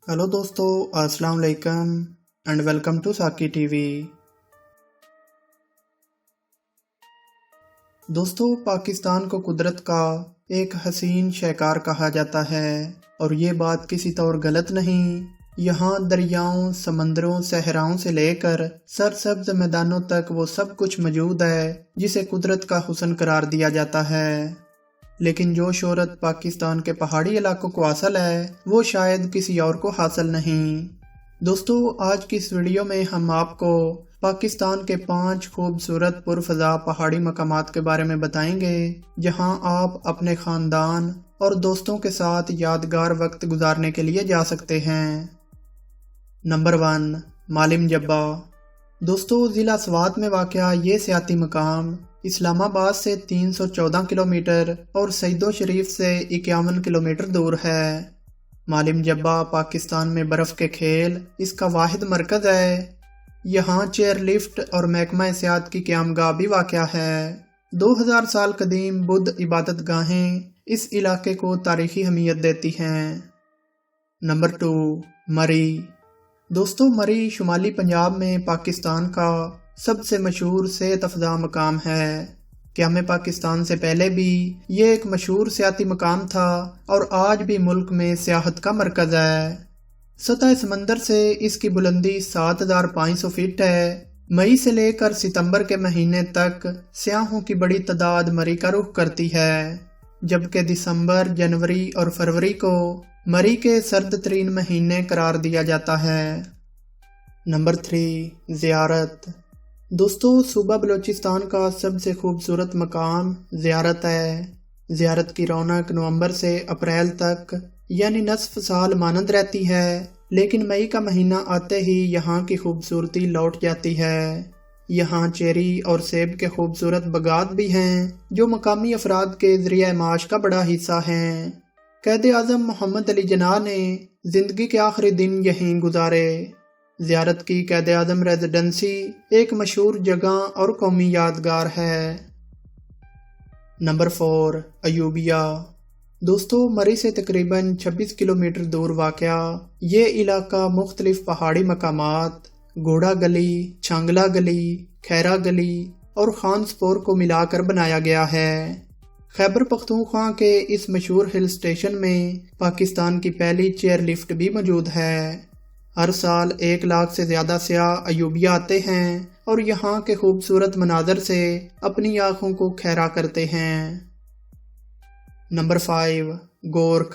Hello दोस्तों, अस्सलाम वालेकुम एंड वेलकम टू साकी टीवी। दोस्तों, पाकिस्तान को कुदरत का एक हसीन शहकार कहा जाता है और ये बात किसी तौर गलत नहीं। यहाँ दरियाओं, समंदरों, सहराओं से लेकर सरसब्ज मैदानों तक वो सब कुछ मौजूद है जिसे कुदरत का हुस्न करार दिया जाता है। लेकिन जो शोहरत पाकिस्तान के पहाड़ी इलाकों को हासिल है वो शायद किसी और को हासिल नहीं। दोस्तों, आज की इस वीडियो में हम आपको पाकिस्तान के 5 खूबसूरत पुरफज़ा पहाड़ी मकामात के बारे में बताएंगे जहां आप अपने ख़ानदान और दोस्तों के साथ यादगार वक्त गुजारने के लिए जा सकते हैं। नंबर 1, मालिम जब्बा। दोस्तों, ज़िला स्वात में वाक़या ये सियाती मकाम इस्लामाबाद से 314 किलोमीटर और सईदो शरीफ से 51 किलोमीटर दूर है। मालिम जब्बा पाकिस्तान में बर्फ़ के खेल इसका वाहिद मरकज़ है। यहाँ चेयर लिफ्ट और महकमा सियाहत की क़यामगाह भी वाक़या है। 2000 साल कदीम बुद्ध इबादत गाहें इस इलाके को तारीख़ी अहमियत देती हैं। नंबर 2, मरी। दोस्तों, मरी शुमाली पंजाब में पाकिस्तान का सबसे मशहूर सेहत अफ़ज़ा मकाम है। क़याम पाकिस्तान से पहले भी ये एक मशहूर सियाती मकाम था और आज भी मुल्क में सियाहत का मरकज़ है। सतह समंदर से इसकी बुलंदी 7500 फीट है। मई से लेकर सितंबर के महीने तक सियाहों की बड़ी तादाद मरी का रुख करती है, जबकि दिसंबर, जनवरी और फरवरी को मरी के सर्द तरीन महीने करार दिया जाता है। नंबर 3, ज़ियारत। दोस्तों, सूबा बलूचिस्तान का सबसे खूबसूरत मकाम ज़ियारत है। ज़ियारत की रौनक नवंबर से अप्रैल तक यानी नस्फ साल मानंद रहती है, लेकिन मई का महीना आते ही यहाँ की खूबसूरती लौट जाती है। यहाँ चेरी और सेब के खूबसूरत बागात भी हैं जो मकामी अफराद के ज़रिया माश का बड़ा हिस्सा हैं। क़ायद आज़म मोहम्मद अली जिन्ना ने ज़िंदगी के आखिरी दिन यहीं गुजारे। ज़ियारत की क़ायद आज़म रेजिडेंसी एक मशहूर जगह और कौमी यादगार है। नंबर 4, अयूबिया। दोस्तों, मरी से तकरीबन 26 किलोमीटर दूर वाक़या ये इलाका मुख्तलिफ पहाड़ी मकामात घोड़ा गली, छांगला गली, खैरा गली और खानसपोर को मिलाकर बनाया गया है। खैबर पख्तूनख्वा के इस मशहूर हिल स्टेशन में पाकिस्तान की पहली चेयर लिफ्ट भी मौजूद है। हर साल 1 लाख से ज़्यादा सियाह अयूबिया आते हैं और यहाँ के खूबसूरत मनाजर से अपनी आँखों को खैरा करते हैं। नंबर 5, गोरख।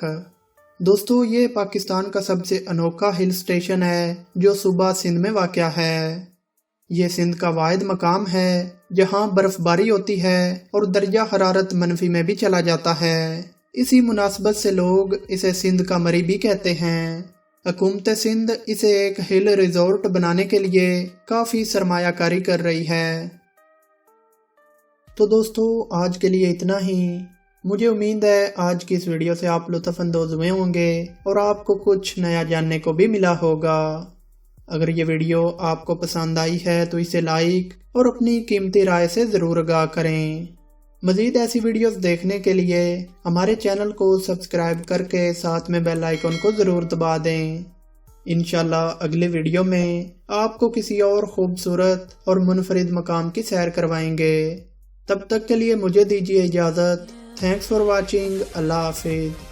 दोस्तों, ये पाकिस्तान का सबसे अनोखा हिल स्टेशन है जो सूबा सिंध में वाक़या है। ये सिंध का वाहिद मकाम है जहाँ बर्फ़बारी होती है और दर्जा हरारत मनफी में भी चला जाता है। इसी मुनासबत से लोग इसे सिंध का मरी भी कहते हैं। हुकूमत सिंध इसे एक हिल रिजॉर्ट बनाने के लिए काफ़ी सरमायाकारी कर रही है। तो दोस्तों, आज के लिए इतना ही। मुझे उम्मीद है आज की इस वीडियो से आप लुत्फ़अंदोज़ हुए होंगे और आपको कुछ नया जानने को भी मिला होगा। अगर ये वीडियो आपको पसंद आई है तो इसे लाइक और अपनी कीमती राय से ज़रूर आगाह करें। मज़ीद ऐसी वीडियोस देखने के लिए हमारे चैनल को सब्सक्राइब करके साथ में बेल आइकन को ज़रूर दबा दें। इंशाल्लाह अगले वीडियो में आपको किसी और खूबसूरत और मुनफरिद मकाम की सैर करवाएंगे। तब तक के लिए मुझे दीजिए इजाज़त। Thanks for watching. अल्लाह हाफिज़।